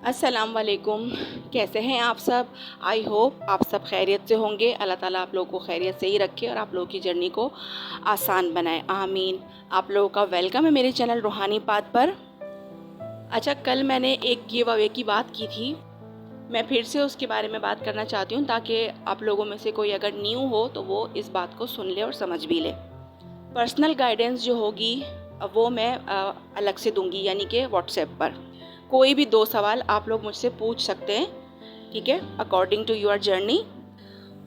अस्सलाम वालेकुम। कैसे हैं आप सब? आई होप आप सब खैरियत से होंगे। अल्लाह ताला आप लोगों को खैरियत से ही रखे और आप लोगों की जर्नी को आसान बनाए, आमीन। आप लोगों का वेलकम है मेरे चैनल रूहानी बात पर। अच्छा, कल मैंने एक गिव अवे की बात की थी, मैं फिर से उसके बारे में बात करना चाहती हूँ ताकि आप लोगों में से कोई अगर न्यू हो तो वो इस बात को सुन ले और समझ भी ले। पर्सनल गाइडेंस जो होगी वो मैं अलग से दूंगी, यानी कि व्हाट्सएप पर कोई भी 2 सवाल आप लोग मुझसे पूछ सकते हैं, ठीक है, अकॉर्डिंग टू योर जर्नी।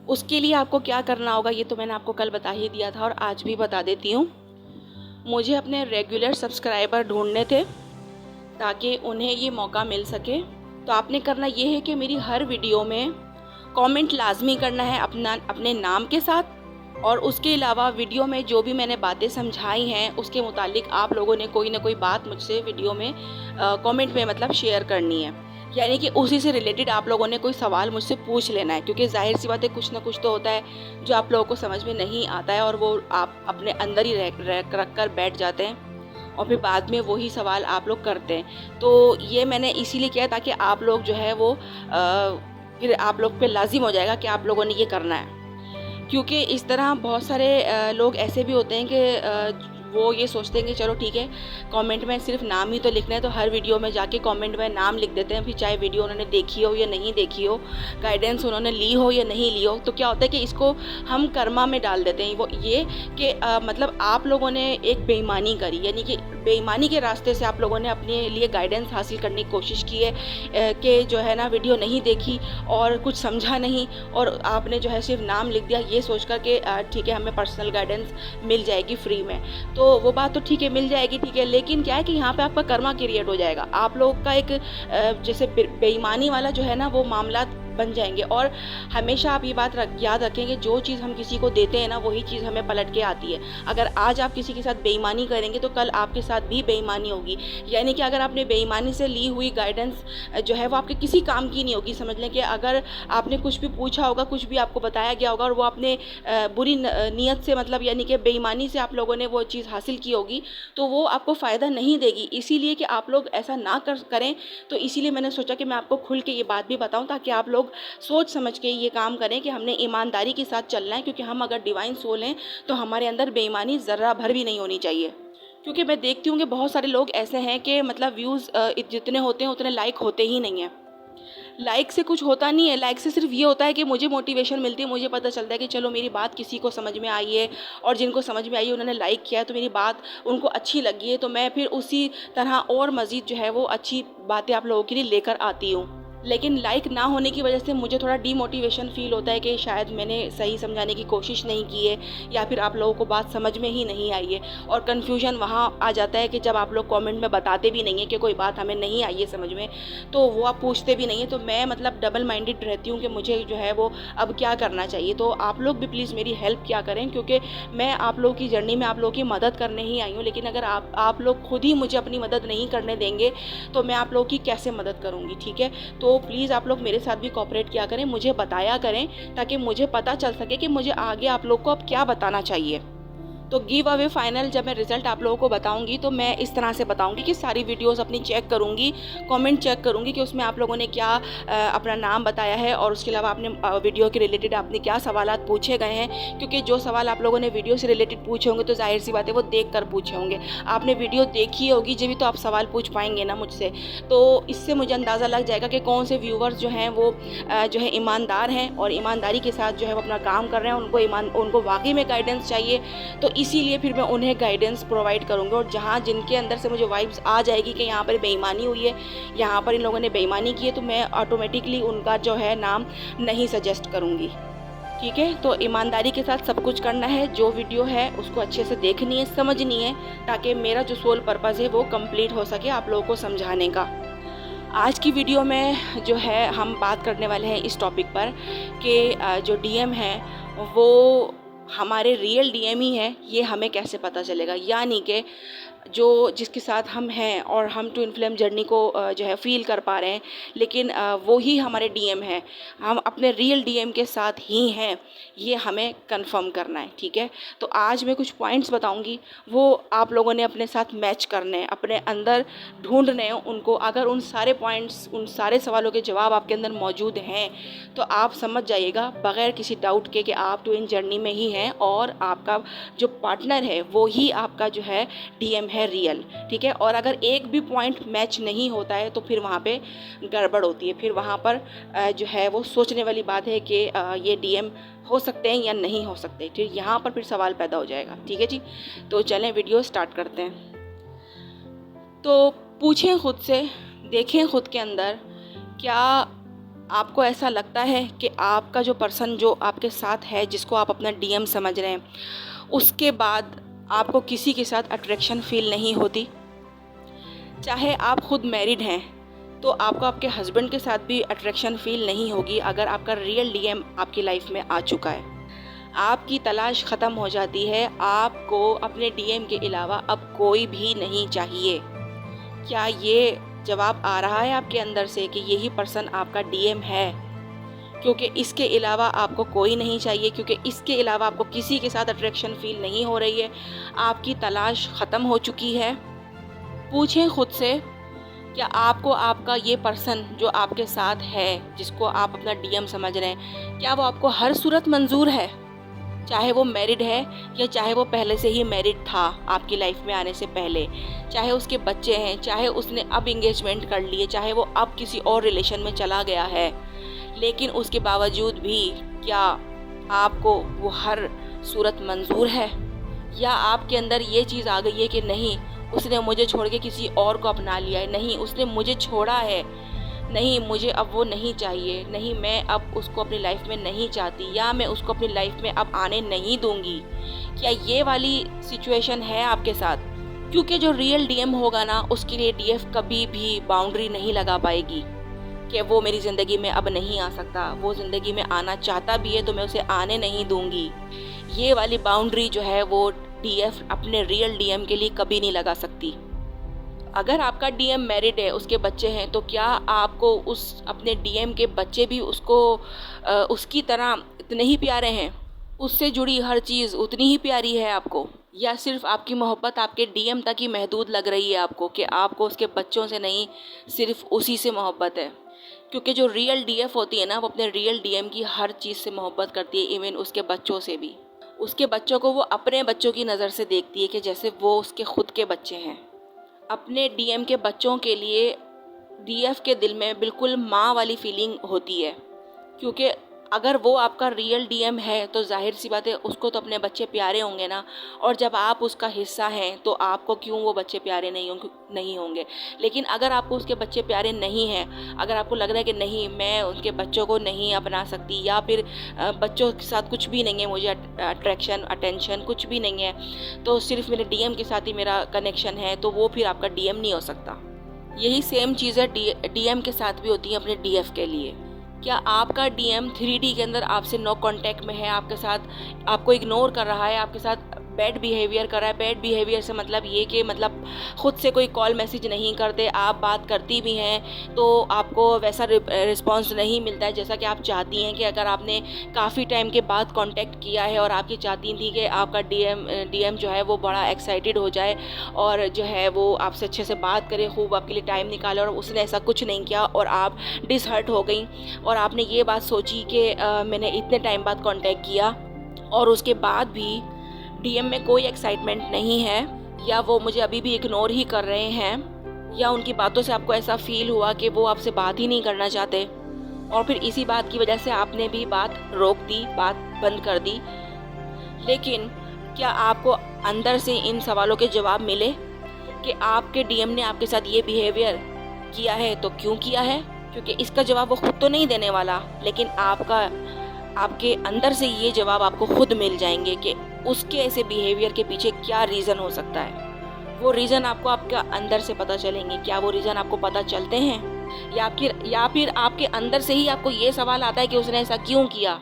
उसके लिए आपको क्या करना होगा ये तो मैंने आपको कल बता ही दिया था और आज भी बता देती हूँ। मुझे अपने रेगुलर सब्सक्राइबर ढूंढने थे ताकि उन्हें ये मौका मिल सके। तो आपने करना ये है कि मेरी हर वीडियो में कमेंट लाजमी करना है अपने नाम के साथ, और उसके अलावा वीडियो में जो भी मैंने बातें समझाई हैं उसके मुतालिक आप लोगों ने कोई ना कोई बात मुझसे वीडियो में कमेंट में मतलब शेयर करनी है, यानी कि उसी से रिलेटेड आप लोगों ने कोई सवाल मुझसे पूछ लेना है। क्योंकि जाहिर सी बात है, कुछ ना कुछ तो होता है जो आप लोगों को समझ में नहीं आता है और वो आप अपने अंदर ही रख कर बैठ जाते हैं और फिर बाद में वही सवाल आप लोग करते हैं। तो ये मैंने इसीलिए किया ताकि आप लोग जो है वो फिर आप लोग पे लाजिम हो जाएगा कि आप लोगों ने ये करना है। क्योंकि इस तरह बहुत सारे लोग ऐसे भी होते हैं कि वो ये सोचते हैं कि चलो ठीक है, कमेंट में सिर्फ नाम ही तो लिखना है, तो हर वीडियो में जाके कमेंट में नाम लिख देते हैं, फिर चाहे वीडियो उन्होंने देखी हो या नहीं देखी हो, गाइडेंस उन्होंने ली हो या नहीं ली हो। तो क्या होता है कि इसको हम कर्मा में डाल देते हैं, वो ये कि मतलब आप लोगों ने एक बेईमानी करी, यानी कि बेईमानी के रास्ते से आप लोगों ने अपने लिए गाइडेंस हासिल करने की कोशिश की है कि जो है ना वीडियो नहीं देखी और कुछ समझा नहीं और आपने जो है सिर्फ नाम लिख दिया ये सोच कर के ठीक है हमें पर्सनल गाइडेंस मिल जाएगी फ्री में। तो वो बात तो ठीक है, मिल जाएगी, ठीक है, लेकिन क्या है कि यहाँ पे आपका कर्मा क्रिएट हो जाएगा, आप लोग का एक जैसे बेईमानी वाला जो है ना वो मामला बन जाएंगे। और हमेशा आप ये बात याद रखेंगे, जो चीज़ हम किसी को देते हैं ना वही चीज़ हमें पलट के आती है। अगर आज आप किसी के साथ बेईमानी करेंगे तो कल आपके साथ भी बेईमानी होगी, यानी कि अगर आपने बेईमानी से ली हुई गाइडेंस जो है वो आपके किसी काम की नहीं होगी। समझ लें कि अगर आपने कुछ भी पूछा होगा, कुछ भी आपको बताया गया होगा और वो आपने बुरी नीयत से मतलब यानी कि बेईमानी से आप लोगों ने वो चीज़ हासिल की होगी, तो वो आपको फ़ायदा नहीं देगी। इसीलिए कि आप लोग ऐसा ना करें, तो इसीलिए मैंने सोचा कि मैं आपको खुल के ये बात भी बताऊं ताकि आप लोग सोच समझ के ये काम करें कि हमने ईमानदारी के साथ चलना है। क्योंकि हम अगर डिवाइन सोल हैं तो हमारे अंदर बेईमानी ज़र्रा भर भी नहीं होनी चाहिए। क्योंकि मैं देखती हूँ कि बहुत सारे लोग ऐसे हैं कि मतलब व्यूज़ जितने होते हैं उतने लाइक होते ही नहीं हैं। लाइक से कुछ होता नहीं है, लाइक से सिर्फ ये होता है कि मुझे मोटिवेशन मिलती है, मुझे पता चलता है कि चलो मेरी बात किसी को समझ में आई है और जिनको समझ में आई है उन्होंने लाइक किया है, तो मेरी बात उनको अच्छी लगी है, तो मैं फिर उसी तरह और मज़ीद जो है वो अच्छी बातें आप लोगों के लिए लेकर आती हूँ। लेकिन लाइक ना होने की वजह से मुझे थोड़ा डीमोटिवेशन फ़ील होता है कि शायद मैंने सही समझाने की कोशिश नहीं की है या फिर आप लोगों को बात समझ में ही नहीं आई है। और कन्फ्यूजन वहाँ आ जाता है कि जब आप लोग कमेंट में बताते भी नहीं हैं कि कोई बात हमें नहीं आई है समझ में, तो वो आप पूछते भी नहीं हैं। तो मैं मतलब डबल माइंडेड रहती हूँ कि मुझे जो है वो अब क्या करना चाहिए। तो आप लोग भी प्लीज़ मेरी हेल्प क्या करें, क्योंकि मैं आप लोगों की जर्नी में आप लोगों की मदद करने ही आई हूँ। लेकिन अगर आप लोग खुद ही मुझे अपनी मदद नहीं करने देंगे तो मैं आप लोगों की कैसे मदद करूँगी, ठीक है। तो प्लीज़ आप लोग मेरे साथ भी कोऑपरेट किया करें, मुझे बताया करें ताकि मुझे पता चल सके कि मुझे आगे आप लोग को अब क्या बताना चाहिए। तो गिव अवे फाइनल जब मैं रिज़ल्ट आप लोगों को बताऊंगी तो मैं इस तरह से बताऊंगी कि सारी वीडियोस अपनी चेक करूंगी, कमेंट चेक करूंगी कि उसमें आप लोगों ने क्या अपना नाम बताया है और उसके अलावा आपने वीडियो के रिलेटेड आपने क्या सवालात पूछे गए हैं। क्योंकि जो सवाल आप लोगों ने वीडियो से रिलेटेड पूछे होंगे तो जाहिर सी बात है वो देख कर पूछे होंगे, आपने वीडियो देखी होगी जब भी तो आप सवाल पूछ पाएंगे ना मुझसे। तो इससे मुझे अंदाज़ा लग जाएगा कि कौन से व्यूवर्स जो हैं वो जो है ईमानदार हैं और ईमानदारी के साथ जो है वो अपना काम कर रहे हैं, उनको वाकई में गाइडेंस चाहिए। तो इसीलिए फिर मैं उन्हें गाइडेंस प्रोवाइड करूँगी। और जहाँ जिनके अंदर से मुझे वाइब्स आ जाएगी कि यहाँ पर बेईमानी हुई है, यहाँ पर इन लोगों ने बेईमानी की है, तो मैं ऑटोमेटिकली उनका जो है नाम नहीं सजेस्ट करूँगी, ठीक है। तो ईमानदारी के साथ सब कुछ करना है, जो वीडियो है उसको अच्छे से देखनी है, समझनी है, ताकि मेरा जो सोल पर्पज़ है वो कंप्लीट हो सके आप लोगों को समझाने का। आज की वीडियो में जो है हम बात करने वाले हैं इस टॉपिक पर कि जो डीएम है वो हमारे रियल डीएम ही है, ये हमें कैसे पता चलेगा। यानी कि जो जिसके साथ हम हैं और हम ट्विन फ्लेम जर्नी को जो है फ़ील कर पा रहे हैं, लेकिन वो ही हमारे डीएम है, हम अपने रियल डीएम के साथ ही हैं, ये हमें कंफर्म करना है। ठीक है, तो आज मैं कुछ पॉइंट्स बताऊंगी, वो आप लोगों ने अपने साथ मैच करने हैं, अपने अंदर ढूंढने हैं उनको। अगर उन सारे पॉइंट्स, उन सारे सवालों के जवाब आपके अंदर मौजूद हैं तो आप समझ जाइएगा बग़ैर किसी डाउट के कि आप ट्विन जर्नी में ही हैं और आपका जो पार्टनर है वो ही आपका जो है डीएम है रियल। ठीक है, और अगर एक भी पॉइंट मैच नहीं होता है तो फिर वहाँ पे गड़बड़ होती है, फिर वहाँ पर जो है वो सोचने वाली बात है कि ये डीएम हो सकते हैं या नहीं हो सकते। ठीक, यहाँ पर फिर सवाल पैदा हो जाएगा। ठीक है जी, तो चलें वीडियो स्टार्ट करते हैं। तो पूछें खुद से, देखें खुद के अंदर, क्या आपको ऐसा लगता है कि आपका जो पर्सन जो आपके साथ है, जिसको आप अपना डीएम समझ रहे हैं, उसके बाद आपको किसी के साथ अट्रैक्शन फील नहीं होती? चाहे आप खुद मैरिड हैं तो आपको आपके हस्बैंड के साथ भी अट्रैक्शन फील नहीं होगी अगर आपका रियल डीएम आपकी लाइफ में आ चुका है। आपकी तलाश ख़त्म हो जाती है, आपको अपने डीएम के अलावा अब कोई भी नहीं चाहिए। क्या ये जवाब आ रहा है आपके अंदर से कि यही पर्सन आपका डीएम है, क्योंकि इसके अलावा आपको कोई नहीं चाहिए, क्योंकि इसके अलावा आपको किसी के साथ अट्रैक्शन फील नहीं हो रही है, आपकी तलाश ख़त्म हो चुकी है? पूछें खुद से, क्या आपको आपका ये पर्सन जो आपके साथ है, जिसको आप अपना डीएम समझ रहे हैं, क्या वो आपको हर सूरत मंजूर है? चाहे वो मैरिड है या चाहे वो पहले से ही मैरिड था आपकी लाइफ में आने से पहले, चाहे उसके बच्चे हैं, चाहे उसने अब इंगेजमेंट कर लिए, चाहे वो अब किसी और रिलेशन में चला गया है, लेकिन उसके बावजूद भी क्या आपको वो हर सूरत मंजूर है? या आपके अंदर ये चीज़ आ गई है कि नहीं, उसने मुझे छोड़ के किसी और को अपना लिया है, नहीं उसने मुझे छोड़ा है, नहीं मुझे अब वो नहीं चाहिए, नहीं मैं अब उसको अपनी लाइफ में नहीं चाहती, या मैं उसको अपनी लाइफ में अब आने नहीं दूंगी? क्या ये वाली सिचुएशन है आपके साथ? क्योंकि जो रियल डीएम होगा ना, उसके लिए डीएफ कभी भी बाउंड्री नहीं लगा पाएगी कि वो मेरी ज़िंदगी में अब नहीं आ सकता, वो ज़िंदगी में आना चाहता भी है तो मैं उसे आने नहीं दूंगी। ये वाली बाउंड्री जो है वो डीएफ अपने रियल डीएम के लिए कभी नहीं लगा सकती। अगर आपका डीएम मैरिड है, उसके बच्चे हैं, तो क्या आपको उस अपने डीएम के बच्चे भी उसको उसकी तरह इतने ही प्यारे हैं? उससे जुड़ी हर चीज़ उतनी ही प्यारी है आपको? या सिर्फ आपकी मोहब्बत आपके डीएम तक ही महदूद लग रही है आपको कि आपको उसके बच्चों से नहीं, सिर्फ उसी से मोहब्बत है? क्योंकि जो रियल डीएफ होती है ना, वो अपने रियल डीएम की हर चीज़ से मोहब्बत करती है, इवन उसके बच्चों से भी। उसके बच्चों को वो अपने बच्चों की नज़र से देखती है कि जैसे वो उसके खुद के बच्चे हैं। अपने डीएम के बच्चों के लिए डीएफ के दिल में बिल्कुल माँ वाली फीलिंग होती है, क्योंकि अगर वो आपका रियल डीएम है तो जाहिर सी बात है उसको तो अपने बच्चे प्यारे होंगे ना, और जब आप उसका हिस्सा हैं तो आपको क्यों वो बच्चे प्यारे नहीं होंगे। लेकिन अगर आपको उसके बच्चे प्यारे नहीं हैं, अगर आपको लग रहा है कि नहीं मैं उनके बच्चों को नहीं अपना सकती, या फिर बच्चों के साथ कुछ भी नहीं है, मुझे अट्रैक्शन अटेंशन कुछ भी नहीं है, तो सिर्फ मेरे डीएम के साथ ही मेरा कनेक्शन है, तो वो फिर आपका डीएम नहीं हो सकता। यही सेम चीज़ है डीएम के साथ भी होती है अपने डीएफ के लिए। क्या आपका डीएम 3D के अंदर आपसे नो कांटेक्ट में है, आपके साथ आपको इग्नोर कर रहा है, आपके साथ बैड बिहेवियर कर रहा है? बैड बिहेवियर से मतलब ये कि मतलब खुद से कोई कॉल मैसेज नहीं करते, आप बात करती भी हैं तो आपको वैसा रिस्पांस नहीं मिलता है जैसा कि आप चाहती हैं। कि अगर आपने काफ़ी टाइम के बाद कांटेक्ट किया है और आपकी चाहती थी कि आपका डीएम जो है वो बड़ा एक्साइटेड हो जाए और जो है वो आपसे अच्छे से बात करे, खूब आपके लिए टाइम निकाले, और उसने ऐसा कुछ नहीं किया और आप डिसहर्ट हो गई और आपने ये बात सोची कि मैंने इतने टाइम बाद कांटेक्ट किया और उसके बाद भी डीएम में कोई एक्साइटमेंट नहीं है, या वो मुझे अभी भी इग्नोर ही कर रहे हैं, या उनकी बातों से आपको ऐसा फील हुआ कि वो आपसे बात ही नहीं करना चाहते और फिर इसी बात की वजह से आपने भी बात रोक दी, बात बंद कर दी। लेकिन क्या आपको अंदर से इन सवालों के जवाब मिले कि आपके डीएम ने आपके साथ ये बिहेवियर किया है तो क्यों किया है? क्योंकि इसका जवाब वो खुद तो नहीं देने वाला, लेकिन आपके अंदर से ये जवाब आपको खुद मिल जाएंगे कि उसके ऐसे बिहेवियर के पीछे क्या रीज़न हो सकता है। वो रीज़न आपको आपके अंदर से पता चलेंगे। क्या वो रीज़न आपको पता चलते हैं, या फिर आपके अंदर से ही आपको ये सवाल आता है कि उसने ऐसा क्यों किया,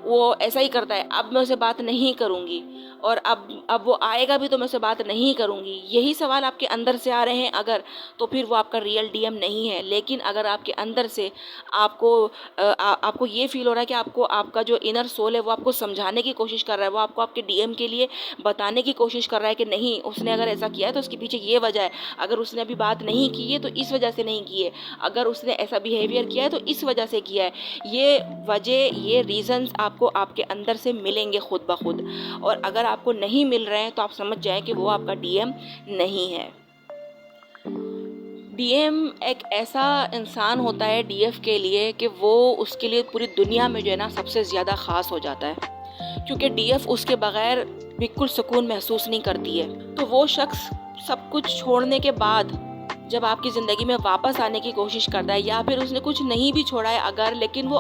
वो ऐसा ही करता है, अब मैं उसे बात नहीं करूँगी, और अब वो आएगा भी तो मैं उससे बात नहीं करूँगी, यही सवाल आपके अंदर से आ रहे हैं अगर, तो फिर वो आपका रियल डीएम नहीं है। लेकिन अगर आपके अंदर से आपको ये फील हो रहा है कि आपको आपका जो इनर सोल है वो आपको समझाने की कोशिश कर रहा है, वो आपको आपके डीएम के लिए बताने की कोशिश कर रहा है कि नहीं, उसने अगर ऐसा किया है तो उसके पीछे ये वजह है, अगर उसने अभी बात नहीं की है तो इस वजह से नहीं की है, अगर उसने ऐसा बिहेवियर किया है तो इस वजह से किया है, ये वजह, ये रीज़न्स आपको आपके अंदर से मिलेंगे खुद ब खुद। और अगर आपको नहीं मिल रहे हैं तो आप समझ जाएं कि वो आपका डीएम नहीं है। डीएम एक ऐसा इंसान होता है डीएफ के लिए कि वो उसके लिए पूरी दुनिया में जो है ना सबसे ज़्यादा ख़ास हो जाता है, क्योंकि डीएफ उसके बगैर बिल्कुल सुकून महसूस नहीं करती है। तो वो शख्स सब कुछ छोड़ने के बाद जब आपकी ज़िंदगी में वापस आने की कोशिश करता है, या फिर उसने कुछ नहीं भी छोड़ा है अगर, लेकिन वो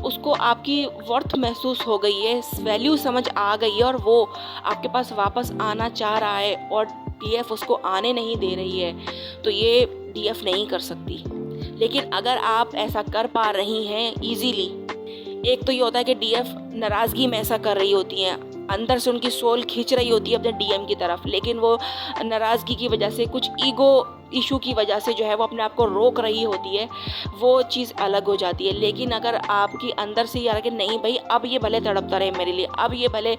उसको आपकी वर्थ महसूस हो गई है, वैल्यू समझ आ गई है और वो आपके पास वापस आना चाह रहा है और डीएफ उसको आने नहीं दे रही है, तो ये डीएफ नहीं कर सकती। लेकिन अगर आप ऐसा कर पा रही हैं इजीली, एक तो ये होता है कि डीएफ नाराज़गी में ऐसा कर रही होती हैं, अंदर से उनकी सोल खींच रही होती है अपने डीएम की तरफ, लेकिन वो नाराज़गी की वजह से, कुछ ईगो इशू की वजह से जो है वो अपने आप को रोक रही होती है, वो चीज़ अलग हो जाती है। लेकिन अगर आपकी अंदर से ये आ रहा कि नहीं भाई, अब ये भले तड़पता रहे मेरे लिए, अब ये भले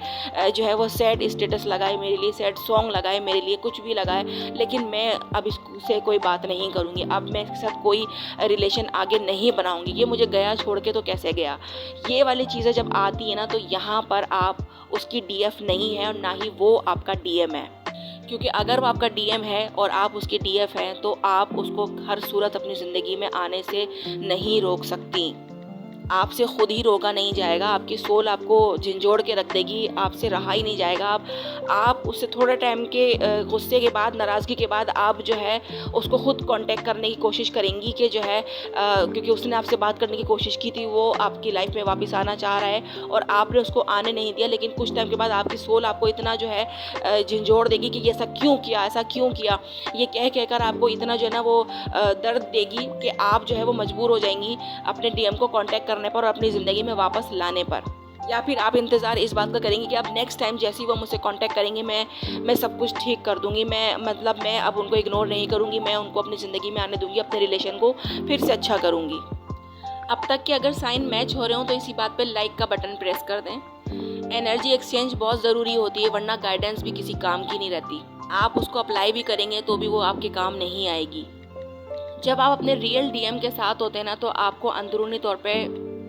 जो है वो सैड स्टेटस लगाए मेरे लिए, सैड सॉन्ग लगाए मेरे लिए, कुछ भी लगाए, लेकिन मैं अब इससे कोई बात नहीं करूँगी, अब मैं इसके साथ कोई रिलेशन आगे नहीं बनाऊँगी, ये मुझे गया छोड़ के तो कैसे गया, ये वाली चीज़ें जब आती है ना, तो यहाँ पर आप उसकी डीएफ नहीं है और ना ही वो आपका डीएम है। क्योंकि अगर वो आपका डीएम है और आप उसके डीएफ हैं तो आप उसको हर सूरत अपनी ज़िंदगी में आने से नहीं रोक सकती, आपसे खुद ही रोका नहीं जाएगा, आपकी सोल आपको झंझोड़ के रख देगी, आपसे रहा ही नहीं जाएगा। आप उससे थोड़े टाइम के गुस्से के बाद, नाराज़गी के बाद आप जो है उसको खुद कांटेक्ट करने की कोशिश करेंगी कि जो है क्योंकि उसने आपसे बात करने की कोशिश की थी, वो आपकी लाइफ में वापस आना चाह रहा है और आपने उसको आने नहीं दिया, लेकिन कुछ टाइम के बाद आपकी सोल आपको इतना जो है झंझोड़ देगी कि ये ऐसा क्यों किया, ऐसा क्यों किया, ये कह कर आपको इतना जो है ना वो दर्द देगी कि आप जो है वो मजबूर हो जाएंगी अपने डीएम को कांटेक्ट करने पर और अपनी ज़िंदगी में वापस लाने पर। या फिर आप इंतज़ार इस बात का करेंगे कि अब नेक्स्ट टाइम जैसे ही वो मुझसे कांटेक्ट करेंगे मैं सब कुछ ठीक कर दूंगी, मैं अब उनको इग्नोर नहीं करूंगी, मैं उनको अपनी ज़िंदगी में आने दूंगी, अपने रिलेशन को फिर से अच्छा करूंगी। अब तक के अगर साइन मैच हो रहे हो तो इसी बात पे लाइक का बटन प्रेस कर दें। एनर्जी एक्सचेंज बहुत ज़रूरी होती है, वरना गाइडेंस भी किसी काम की नहीं रहती। आप उसको अप्लाई भी करेंगे तो भी वो आपके काम नहीं आएगी। जब आप अपने रियल डीएम के साथ होते हैं ना, तो आपको अंदरूनी तौर पे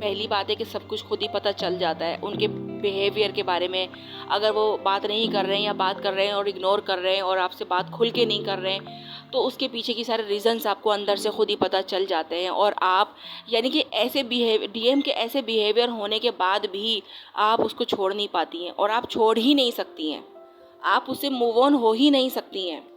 पहली बात है कि सब कुछ खुद ही पता चल जाता है उनके बिहेवियर के बारे में। अगर वो बात नहीं कर रहे हैं या बात कर रहे हैं और इग्नोर कर रहे हैं और आपसे बात खुल के नहीं कर रहे हैं, तो उसके पीछे की सारे रीज़न्स आपको अंदर से खुद ही पता चल जाते हैं। और आप यानी कि ऐसे डीएम के ऐसे बिहेवियर होने के बाद भी आप उसको छोड़ नहीं पाती हैं और आप छोड़ ही नहीं सकती हैं, आप उससे मूव ऑन हो ही नहीं सकती हैं।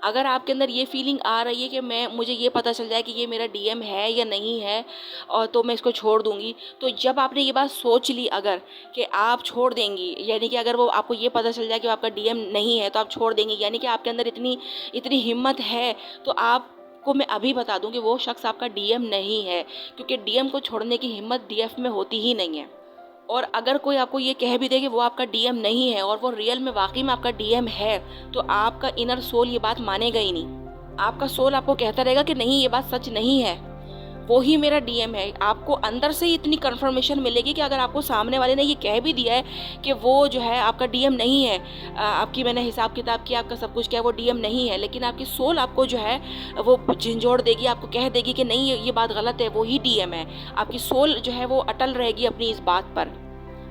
अगर आपके अंदर ये फीलिंग आ रही है कि मुझे ये पता चल जाए कि ये मेरा डीएम है या नहीं है और तो मैं इसको छोड़ दूंगी, तो जब आपने ये बात सोच ली अगर कि आप छोड़ देंगी, यानी कि अगर वो आपको ये पता चल जाए कि आपका डीएम नहीं है तो आप छोड़ देंगी, यानी कि आपके अंदर इतनी हिम्मत है, तो आपको मैं अभी बता दूं कि वो शख्स आपका डीएम नहीं है, क्योंकि डीएम को छोड़ने की हिम्मत डीएफ में होती ही नहीं है। और अगर कोई आपको ये कह भी दे कि वो आपका डीएम नहीं है और वो रियल में वाकई में आपका डीएम है, तो आपका इनर सोल ये बात मानेगा ही नहीं। आपका सोल आपको कहता रहेगा कि नहीं, ये बात सच नहीं है, वो ही मेरा डीएम है। आपको अंदर से ही इतनी कंफर्मेशन मिलेगी कि अगर आपको सामने वाले ने ये कह भी दिया है कि वो जो है आपका डीएम नहीं है, आपकी मैंने हिसाब किताब किया, आपका सब कुछ किया, वो डीएम नहीं है, लेकिन आपकी सोल आपको जो है वो झंझोड़ देगी, आपको कह देगी कि नहीं, ये बात गलत है, वो ही डीएम है। आपकी सोल जो है वो अटल रहेगी अपनी इस बात पर।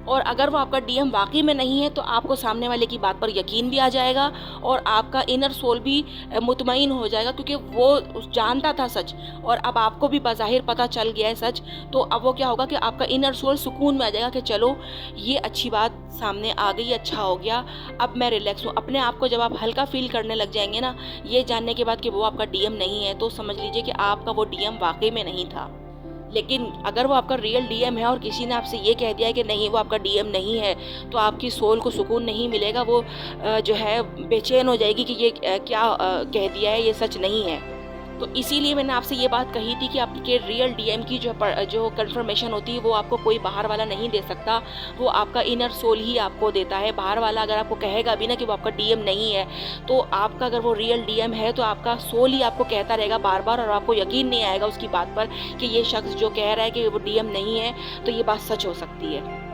और अगर वो आपका डीएम वाकई में नहीं है तो आपको सामने वाले की बात पर यकीन भी आ जाएगा और आपका इनर सोल भी मुतमईन हो जाएगा, क्योंकि वो जानता था सच और अब आपको भी बज़ाहिर पता चल गया है सच। तो अब वो क्या होगा कि आपका इनर सोल सुकून में आ जाएगा कि चलो ये अच्छी बात सामने आ गई, अच्छा हो गया, अब मैं रिलैक्स हूँ। अपने आप को जब आप हल्का फील करने लग जाएंगे ना, ये जानने के बाद कि वो आपका डीएम नहीं है, तो समझ लीजिए कि आपका वो डीएम वाकई में नहीं था। लेकिन अगर वो आपका रियल डीएम है और किसी ने आपसे ये कह दिया है कि नहीं, वो आपका डीएम नहीं है, तो आपकी सोल को सुकून नहीं मिलेगा, वो जो है बेचैन हो जाएगी कि ये क्या कह दिया है, ये सच नहीं है। तो इसीलिए मैंने आपसे ये बात कही थी कि आपके रियल डीएम की जो कंफर्मेशन होती है वो आपको कोई बाहर वाला नहीं दे सकता, वो आपका इनर सोल ही आपको देता है। बाहर वाला अगर आपको कहेगा भी ना कि वो आपका डीएम नहीं है, तो आपका अगर वो रियल डीएम है तो आपका सोल ही आपको कहता रहेगा बार बार, और आपको यकीन नहीं आएगा उसकी बात पर कि ये शख्स जो कह रहा है कि वो डीएम नहीं है तो ये बात सच हो सकती है।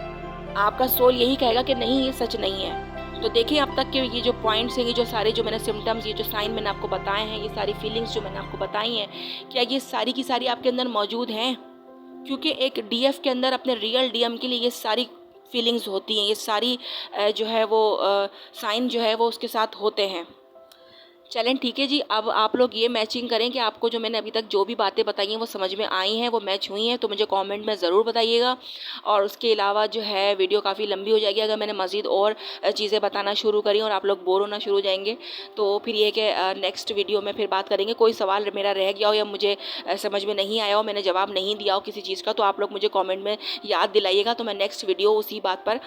आपका सोल यही कहेगा कि नहीं, ये सच नहीं है। तो देखिए अब तक के ये जो पॉइंट्स हैं, ये जो सारे जो मैंने सिम्टम्स, ये जो साइन मैंने आपको बताए हैं, ये सारी फीलिंग्स जो मैंने आपको बताई हैं, क्या ये सारी की सारी आपके अंदर मौजूद हैं? क्योंकि एक डीएफ के अंदर अपने रियल डीएम के लिए ये सारी फीलिंग्स होती हैं, ये सारी जो है वो साइन जो है वो उसके साथ होते हैं। चलें ठीक है जी, अब आप लोग ये मैचिंग करें कि आपको जो मैंने अभी तक जो भी बातें बताई हैं वो समझ में आई हैं, वो मैच हुई हैं, तो मुझे कमेंट में ज़रूर बताइएगा। और उसके अलावा जो है वीडियो काफ़ी लंबी हो जाएगी अगर मैंने मज़ीद और चीज़ें बताना शुरू करी और आप लोग बोर होना शुरू हो जाएंगे। तो फिर ये कि नेक्स्ट वीडियो में फिर बात करेंगे। कोई सवाल मेरा रह गया हो या मुझे समझ में नहीं आया हो, मैंने जवाब नहीं दिया हो किसी चीज़ का, तो आप लोग मुझे कॉमेंट में याद दिलाइएगा, तो मैं नेक्स्ट वीडियो उसी बात पर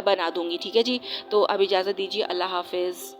बना दूँगी। ठीक है जी, तो अब इजाज़त दीजिए, अल्लाह हाफिज़।